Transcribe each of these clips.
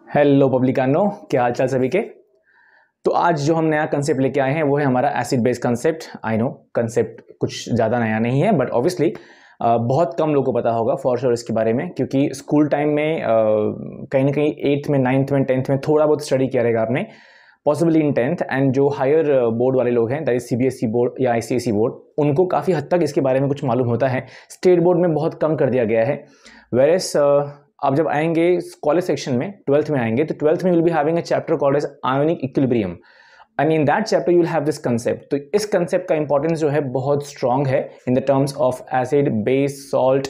Hello पब्लिकानो, क्या हाल चाल सभी के। तो आज जो हम नया कंसेप्ट लेके आए हैं वो है हमारा acid base concept. I know concept कुछ ज़्यादा नया नहीं है, बट ऑब्वियसली बहुत कम लोगों को पता होगा फॉर श्योर इसके बारे में, क्योंकि स्कूल टाइम में कहीं ना कहीं 8th में 9th में 10th में थोड़ा बहुत स्टडी किया रहेगा आपने, पॉसिबली इन 10th। एंड जो हायर बोर्ड वाले लोग हैं, दैट इज CBSE बोर्ड या ICSE बोर्ड, उनको काफ़ी हद तक इसके बारे में कुछ मालूम होता है। स्टेट बोर्ड में बहुत कम कर दिया गया है। वेरेस आप जब आएंगे कॉलेज सेक्शन में, 12th में आएंगे, तो 12th में you will be having a chapter called as ionic equilibrium. I mean that chapter you will have this concept. तो इस कंसेप्ट का इंपॉर्टेंस जो है बहुत स्ट्रांग है in the terms of acid, base, salt,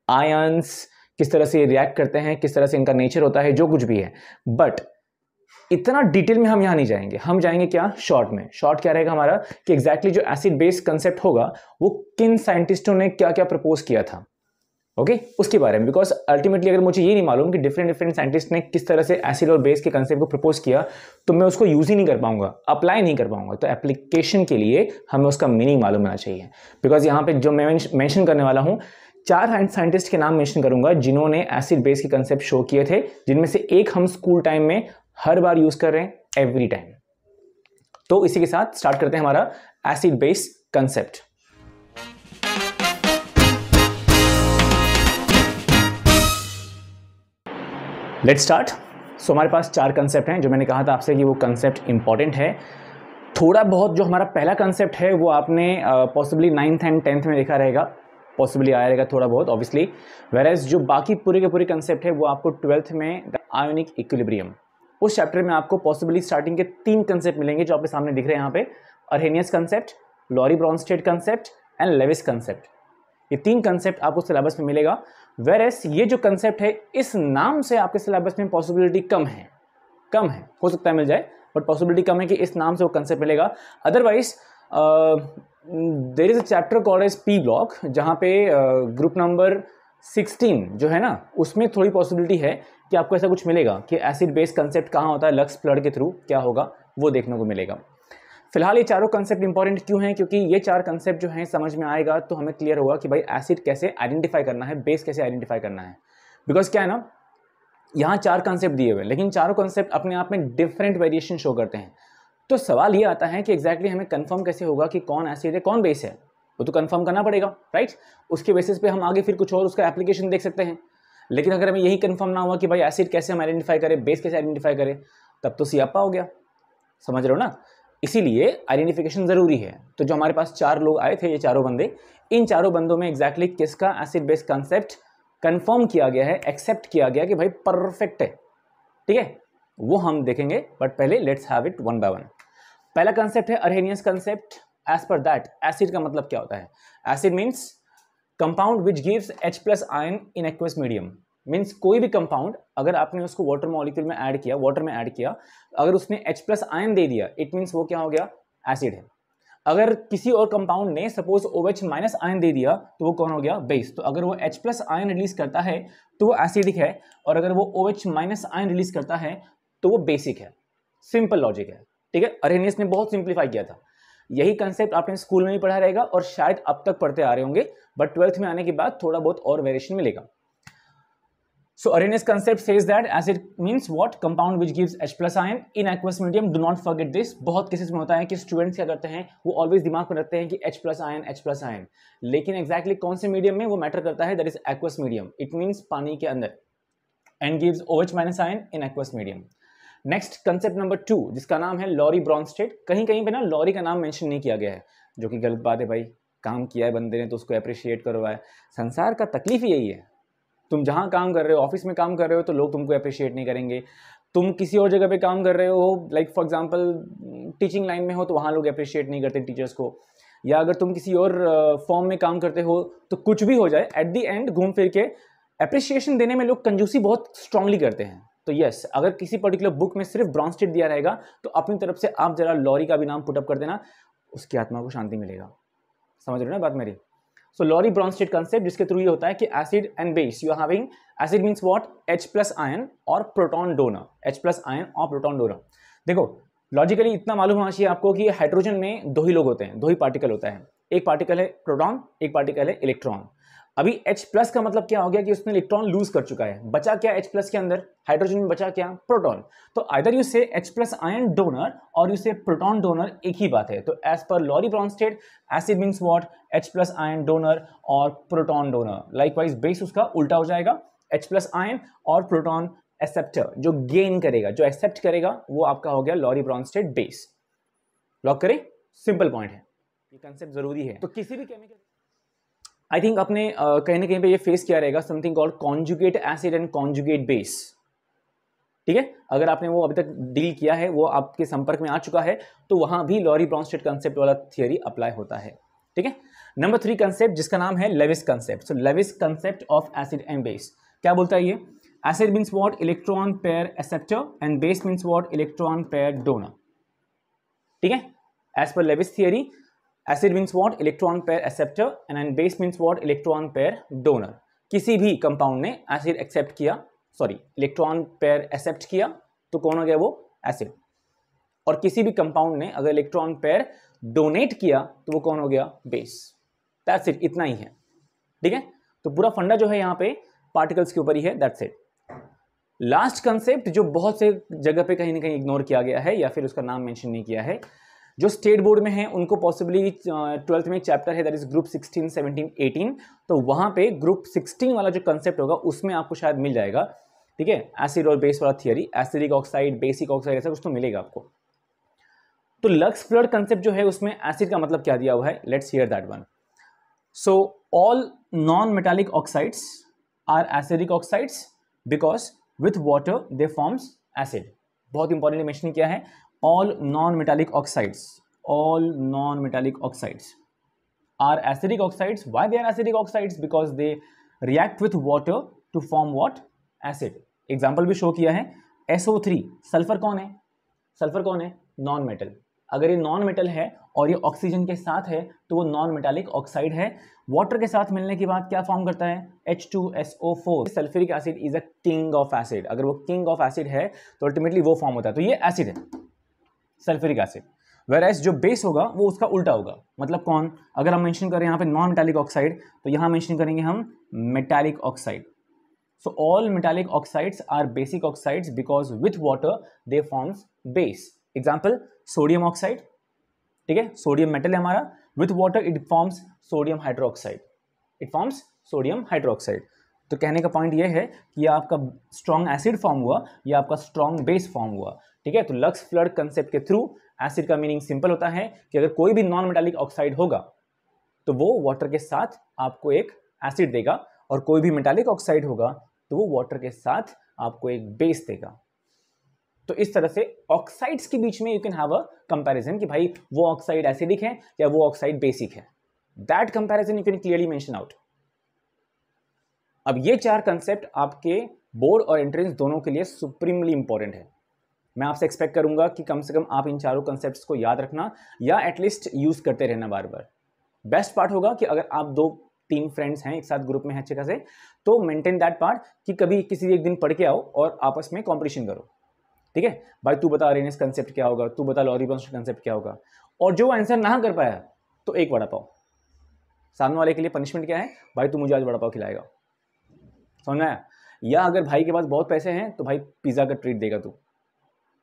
ions, किस तरह से रिएक्ट करते हैं, किस तरह से इनका नेचर होता है, जो कुछ भी है। बट इतना डिटेल में हम यहाँ नहीं जाएंगे, हम जाएंगे क्या शॉर्ट में। शॉर्ट क्या रहेगा हमारा कि एग्जैक्टली जो एसिड बेस कंसेप्ट होगा वो किन साइंटिस्टों ने क्या क्या प्रपोज किया था, ओके उसके बारे में। बिकॉज अल्टीमेटली अगर मुझे ये नहीं मालूम कि डिफरेंट साइंटिस्ट ने किस तरह से एसिड और बेस के कंसेप्ट को प्रपोज किया, तो मैं उसको यूज ही नहीं कर पाऊंगा, अप्लाई नहीं कर पाऊंगा। तो एप्लीकेशन के लिए हमें उसका मीनिंग मालूम होना चाहिए। बिकॉज यहाँ पे जो मैं मेंशन करने वाला हूँ, 4 साइंटिस्ट के नाम मेंशन करूंगा जिन्होंने एसिड बेस के कंसेप्ट शो किए थे, जिनमें से एक हम स्कूल टाइम में हर बार यूज कर रहे हैं, एवरी टाइम। तो इसी के साथ स्टार्ट करते हैं हमारा acid base concept. Let's start. So हमारे पास 4 कंसेप्ट हैं, जो मैंने कहा था आपसे कि वो कंसेप्ट इंपॉर्टेंट है। थोड़ा बहुत जो हमारा पहला कंसेप्ट है वो आपने पॉसिबली 9th एंड 10th में देखा रहेगा, पॉसिबली आया रहेगा थोड़ा बहुत ऑब्वियसली। वेरेज जो बाकी पूरे के पूरे कंसेप्ट है वो आपको 12th में द आयोनिक इक्विलिब्रियम, उस चैप्टर में आपको पॉसिबली स्टार्टिंग के 3 कंसेप्ट मिलेंगे जो आपके सामने दिख रहे हैं यहाँ पे। Arrhenius concept, Lowry Bronsted concept and Lewis concept. ये 3 कंसेप्ट आपको सिलेबस में मिलेगा। वेरेस ये जो कंसेप्ट है, इस नाम से आपके सिलेबस में पॉसिबिलिटी कम है, हो सकता है मिल जाए, बट पॉसिबिलिटी कम है कि इस नाम से वो कंसेप्ट मिलेगा। Otherwise there is a chapter called as P block, जहाँ पे ग्रुप नंबर 16 जो है ना, उसमें थोड़ी पॉसिबिलिटी है कि आपको ऐसा कुछ मिलेगा कि एसिड बेस कंसेप्ट कहाँ होता है, लक्स फ्लड के थ्रू क्या होगा वो देखने को मिलेगा। फिलहाल ये चारों कंसेप्ट इंपॉर्टेंट क्यों हैं, क्योंकि ये 4 कंसेप्ट जो हैं समझ में आएगा तो हमें क्लियर होगा कि भाई एसिड कैसे आइडेंटिफाई करना है, बेस कैसे आइडेंटिफाई करना है। बिकॉज क्या है ना, यहाँ 4 कंसेप्ट दिए हुए हैं, लेकिन चारों कंसेप्ट अपने आप में डिफरेंट वेरिएशन शो करते हैं। तो सवाल ये आता है कि एग्जैक्टली हमें कंफर्म कैसे होगा कि कौन एसिड है कौन बेस है, वो तो कंफर्म करना पड़ेगा, राइट। उसके बेसिस पे हम आगे फिर कुछ और उसका एप्लीकेशन देख सकते हैं। लेकिन अगर हमें यही कंफर्म ना हुआ कि भाई एसिड कैसे हम आइडेंटिफाई करें, बेस कैसे आइडेंटिफाई करें, तब तो सियापा हो गया, समझ रहे हो ना। इसीलिए आइडेंटिफिकेशन जरूरी है। तो जो हमारे पास 4 लोग आए थे, ये चारों बंदे, इन चारों बंदों में एग्जैक्टली किसका एसिड बेस कंसेप्ट कंफर्म किया गया है, एक्सेप्ट किया गया कि भाई परफेक्ट है, ठीक है, वो हम देखेंगे। बट पहले let's have it one by one. पहला कंसेप्ट है Arrhenius concept. As per that acid का मतलब क्या होता है? Acid means compound which gives H+ ion in aqueous medium. Means कोई भी कंपाउंड अगर आपने उसको वाटर मॉलिक्यूल में ऐड किया, वाटर में ऐड किया, अगर उसने H+ आयन दे दिया, इट मीन्स वो क्या हो गया, एसिड है। अगर किसी और कंपाउंड ने सपोज OH- आयन दे दिया, तो वो कौन हो गया, बेस। तो अगर वो H+ आयन रिलीज करता है तो वो एसिडिक है, और अगर वो OH- आयन रिलीज करता है तो वो बेसिक है। सिंपल लॉजिक है, ठीक है। अर्हेनियस ने बहुत सिंप्लीफाई किया था। यही कंसेप्ट आपने स्कूल में भी पढ़ा रहेगा और शायद अब तक पढ़ते आ रहे होंगे, बट 12th में आने के बाद थोड़ा बहुत और वेरिएशन मिलेगा। So Arrhenius concept says that acid means what? Compound which gives H+ ion in aqueous medium. Do not forget this. बहुत केसेस में होता है कि स्टूडेंट्स क्या करते हैं, वो ऑलवेज दिमाग में रखते हैं कि H+ आयन, H+ आयन, लेकिन एग्जैक्टली कौन से मीडियम में वो मैटर करता है, that is aqueous medium. It means पानी के अंदर, and gives OH- ion in aqueous medium. Next concept number 2, जिसका नाम है लॉरी ब्रॉन्स्टेड। कहीं कहीं पे ना लॉरी का नाम मेंशन नहीं किया गया है, जो कि गलत बात है भाई। काम किया है बंदे ने तो उसको अप्रिशिएट करो है। संसार का तकलीफ ही यही है, तुम जहाँ काम कर रहे हो, ऑफिस में काम कर रहे हो, तो लोग तुमको अप्रिशिएट नहीं करेंगे। तुम किसी और जगह पे काम कर रहे हो, like for example teaching line में हो, तो वहाँ लोग अप्रिशिएट नहीं करते टीचर्स को। या अगर तुम किसी और फॉर्म में काम करते हो, तो कुछ भी हो जाए, एट द एंड घूम फिर के अप्रिशिएशन देने में लोग कंजूसी बहुत स्ट्रांगली करते हैं। तो यस, अगर किसी पर्टिकुलर बुक में सिर्फ ब्रॉन्स्टेड दिया रहेगा, तो अपनी तरफ से आप जरा लॉरी का भी नाम पुटअप कर देना, उसकी आत्मा को शांति मिलेगा। समझ रहे हो ना बात मेरी। सो लॉरी ब्रॉन्स्टेड कंसेप्ट, जिसके थ्रू ये होता है कि acid and base you are having, acid means what, H+ ion और प्रोटॉन डोनर, H+ आयन और प्रोटॉन डोनर। देखो लॉजिकली इतना मालूम होना चाहिए आपको कि हाइड्रोजन में 2 ही लोग होते हैं, 2 ही पार्टिकल होता है। एक पार्टिकल है प्रोटॉन, एक पार्टिकल है इलेक्ट्रॉन। अभी H+ का मतलब क्या हो गया कि उसने इलेक्ट्रॉन लूज कर चुका है, बचा क्या H+ के अंदर, हाइड्रोजन में बचा क्या, प्रोटॉन। तो either you say H+ ion donor और यू से प्रोटॉन डोनर, एक ही बात है। तो as per Lowry Bronsted acid means what, H+ ion donor और प्रोटॉन डोनर। लाइकवाइज बेस उसका उल्टा हो जाएगा, H+ आयन और प्रोटॉन एक्सेप्टर, जो गेन करेगा, जो एक्सेप्ट करेगा, वो आपका हो गया लॉरी ब्रॉन्स्टेड बेस। लॉक करें, सिंपल पॉइंट है, ये कंसेप्ट जरूरी है। तो किसी भी केमिकल, आई थिंक आपने कहीं ना कहीं पे ये फेस किया रहेगा, something called conjugate acid and conjugate base. ठीक है, अगर आपने वो अभी तक डील किया है, वो आपके संपर्क में आ चुका है, तो वहां भी लॉरी ब्रॉन्स्टेड कंसेप्ट वाला थियरी अप्लाई होता है। ठीक है, नंबर 3 कंसेप्ट जिसका नाम है Lewis concept. So Lewis concept of acid and base क्या बोलता है ये, acid means what, electron pair acceptor, and base means what, electron pair donor. ठीक है, as per Lewis theory, acid means what, electron pair acceptor, and base means what, electron pair donor. किसी भी compound ने acid accept किया, sorry electron pair accept किया, तो कौन हो गया वो, एसिड। और किसी भी कंपाउंड ने अगर इलेक्ट्रॉन पेयर डोनेट किया, तो वो कौन हो गया, बेस। दैट्स इट, इतना ही है। ठीक है, तो पूरा फंडा जो है यहाँ पे पार्टिकल्स के ऊपर ही है, दैट्स इट। लास्ट कंसेप्ट जो बहुत से जगह पे कहीं ना कहीं इग्नोर किया गया है या फिर उसका नाम मेंशन नहीं किया है, जो स्टेट बोर्ड में है उनको पॉसिबली 12th में एक चैप्टर है, दैट इज ग्रुप 16, 17, 18, तो वहां पे ग्रुप 16 वाला जो कंसेप्ट होगा उसमें आपको शायद मिल जाएगा। ठीक है, एसिड और बेस वाला theory, acidic oxide, basic oxide, ऐसा कुछ तो मिलेगा आपको। तो लक्स फ्लड कंसेप्ट जो है उसमें एसिड का मतलब क्या दिया हुआ है, let's hear that one. So all non metallic oxides are acidic oxides because with water they forms acid. बहुत इंपॉर्टेंटली मेंशन किया है, all non-metallic oxides are acidic oxides. Why they are acidic oxides? Because they react with water to form what, acid. Example भी show किया है, SO3 sulphur कौन है, sulphur कौन है, नॉन मेटल। अगर ये नॉन मेटल है और ये ऑक्सीजन के साथ है तो वो नॉन मेटालिक ऑक्साइड है। वाटर के साथ मिलने के बाद क्या फॉर्म करता है, H2SO4। Sulphuric acid is a king of acid, अगर वो किंग ऑफ एसिड है तो अल्टीमेटली वो फॉर्म होता है, तो ये एसिड है, सल्फ्यूरिक एसिड। वेराइज जो बेस होगा वो उसका उल्टा होगा, मतलब कौन, अगर हम मेंशन करें यहाँ पे नॉन मेटालिक ऑक्साइड, तो यहाँ मेंशन करेंगे हम metallic oxide. So all metallic oxides are basic oxides because with water they forms base. Example sodium oxide, ठीक है, सोडियम मेटल है हमारा, with water it forms sodium hydroxide, it forms sodium hydroxide. तो कहने का point ये है कि आपका स्ट्रॉन्ग एसिड फॉर्म हुआ या आपका स्ट्रॉन्ग बेस फॉर्म हुआ। ठीक है, तो लक्स फ्लड कंसेप्ट के थ्रू एसिड का मीनिंग सिंपल होता है कि अगर कोई भी नॉन मेटालिक ऑक्साइड होगा तो वो वाटर के साथ आपको एक एसिड देगा, और कोई भी मेटालिक ऑक्साइड होगा तो वो वाटर के साथ आपको एक बेस देगा। तो इस तरह से ऑक्साइड्स के बीच में you can have a comparison कि भाई वो ऑक्साइड एसिडिक है या वो ऑक्साइड बेसिक है। That comparison you can clearly mention out. अब ये 4 कंसेप्ट आपके बोर्ड और एंट्रेंस दोनों के लिए सुप्रीमली इंपॉर्टेंट है। मैं आपसे एक्सपेक्ट करूंगा कि कम से कम आप इन चारों कंसेप्ट्स को याद रखना या एटलीस्ट यूज करते रहना बार बार। बेस्ट पार्ट होगा कि अगर आप 2-3 फ्रेंड्स हैं एक साथ ग्रुप में हैं अच्छे खासे, तो मेंटेन दैट पार्ट कि कभी किसी एक दिन पढ़ के आओ और आपस में कॉम्पिटिशन करो। ठीक है, भाई तू बता अरेनियस कंसेप्ट क्या होगा, तू बता लॉरी ब्रॉन्स्टेड कंसेप्ट क्या होगा, और जो आंसर ना कर पाया तो एक वड़ा पाव। सामने वाले के लिए पनिशमेंट क्या है, भाई तू मुझे आज वड़ा पाव खिलाएगा, समझ में आया? या अगर भाई के पास बहुत पैसे हैं तो भाई पिज्जा का ट्रीट देगा तू,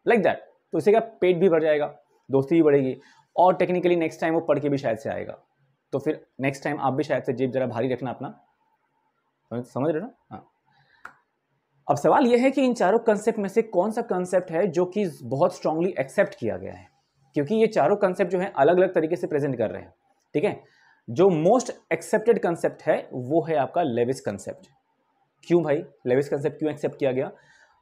लाइक दैट। तो इससे क्या पेट भी भर जाएगा, दोस्ती भी बढ़ेगी, और टेक्निकली नेक्स्ट टाइम वो पढ़ के भी शायद से आएगा। तो फिर नेक्स्ट टाइम आप भी शायद से जेब जरा भारी रखना अपना, समझ रहे हो ना? हाँ। अब सवाल यह है कि इन चारों कंसेप्ट में से कौन सा कंसेप्ट है जो कि बहुत स्ट्रांगली एक्सेप्ट किया गया है, क्योंकि ये चारों कंसेप्ट जो है अलग अलग तरीके से प्रेजेंट कर रहे हैं। ठीक है, जो मोस्ट एक्सेप्टेड कंसेप्ट है वो है आपका लेविस कंसेप्ट। क्यों भाई लेविस कंसेप्ट क्यों एक्सेप्ट किया गया?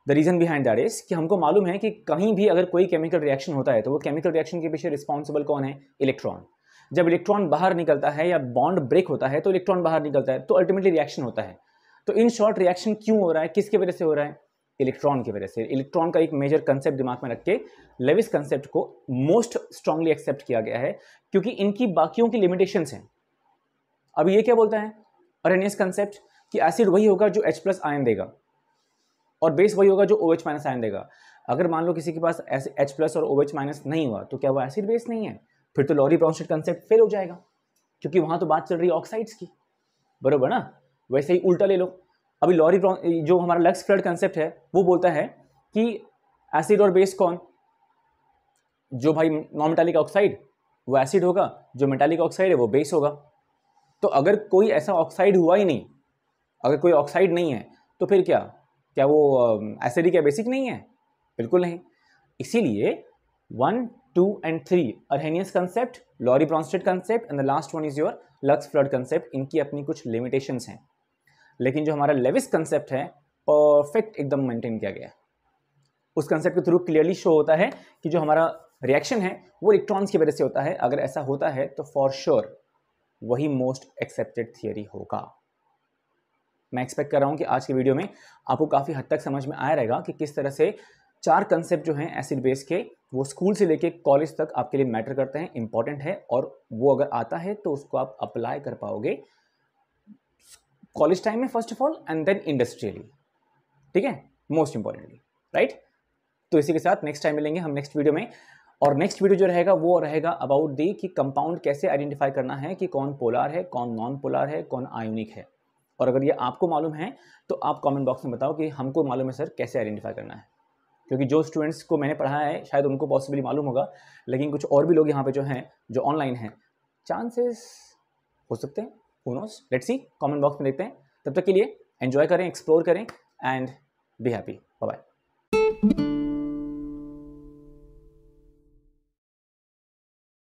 The reason behind that is कि हमको मालूम है कि कहीं भी अगर कोई केमिकल रिएक्शन होता है तो वो केमिकल रिएक्शन के पीछे रिस्पॉन्सिबल कौन है? इलेक्ट्रॉन। जब इलेक्ट्रॉन बाहर निकलता है या बॉन्ड ब्रेक होता है तो इलेक्ट्रॉन बाहर निकलता है, तो अल्टीमेटली रिएक्शन होता है। तो इन शॉर्ट रिएक्शन क्यों हो रहा है, किसकी वजह से हो रहा है? इलेक्ट्रॉन की वजह से। इलेक्ट्रॉन का एक मेजर कंसेप्ट दिमाग में रख के लेविस कंसेप्ट को मोस्ट स्ट्रांगली एक्सेप्ट किया गया है, क्योंकि इनकी बाकियों की लिमिटेशंस हैं। अब ये क्या बोलता है अरेनियस कंसेप्ट कि एसिड वही होगा जो H+ आयन देगा और बेस वही होगा जो OH- आयन देगा। अगर मान लो किसी के पास H+ और OH- नहीं हुआ तो क्या वो एसिड बेस नहीं है? फिर तो लॉरी ब्रॉन्स्टेड कंसेप्ट फेल हो जाएगा, क्योंकि वहां तो बात चल रही है ऑक्साइड्स की। बरोबर ना। वैसे ही उल्टा ले लो, अभी लॉरी जो हमारा लक्स फ्लड कंसेप्ट है वो बोलता है कि एसिड और बेस कौन, जो भाई नॉन मेटालिक ऑक्साइड वो एसिड होगा, जो मेटालिक ऑक्साइड है वो बेस होगा। तो अगर कोई ऐसा ऑक्साइड हुआ ही नहीं, अगर कोई ऑक्साइड नहीं है तो फिर क्या क्या वो एसिडिक या बेसिक नहीं है? बिल्कुल नहीं। इसीलिए 1, 2 and 3 Arrhenius concept, Lowry Bronsted concept and the last one is your Lux Flood concept, इनकी अपनी कुछ लिमिटेशंस हैं, लेकिन जो हमारा लेविस कंसेप्ट है परफेक्ट एकदम मेंटेन किया गया है। उस कंसेप्ट के थ्रू क्लियरली शो होता है कि जो हमारा रिएक्शन है वो इलेक्ट्रॉन्स की वजह से होता है। अगर ऐसा होता है तो फॉर श्योर वही मोस्ट एक्सेप्टेड थियरी होगा। मैं एक्सपेक्ट कर रहा हूं कि आज के वीडियो में आपको काफ़ी हद तक समझ में आया रहेगा कि किस तरह से 4 कंसेप्ट जो हैं एसिड बेस के, वो स्कूल से लेके कॉलेज तक आपके लिए मैटर करते हैं, इंपॉर्टेंट है, और वो अगर आता है तो उसको आप अप्लाई कर पाओगे कॉलेज टाइम में first of all and then industrially. ठीक है, मोस्ट इंपॉर्टेंटली, राइट। तो इसी के साथ नेक्स्ट टाइम मिलेंगे हम नेक्स्ट वीडियो में, और नेक्स्ट वीडियो जो रहेगा वो रहेगा अबाउट दी कि कंपाउंड कैसे आइडेंटिफाई करना है कि कौन पोलार है, कौन नॉन पोलार है, कौन आयोनिक है। और अगर ये आपको मालूम है तो आप कमेंट बॉक्स में बताओ कि हमको मालूम है सर कैसे आइडेंटिफाई करना है, क्योंकि जो स्टूडेंट्स को मैंने पढ़ाया है शायद उनको पॉसिबली मालूम होगा, लेकिन कुछ और भी लोग यहाँ पे जो हैं जो ऑनलाइन हैं, चांसेस हो सकते हैं, हू nose, let's see, comment box में देखते हैं। तब तक के लिए एंजॉय करें, एक्सप्लोर करें and be happy. Bye bye.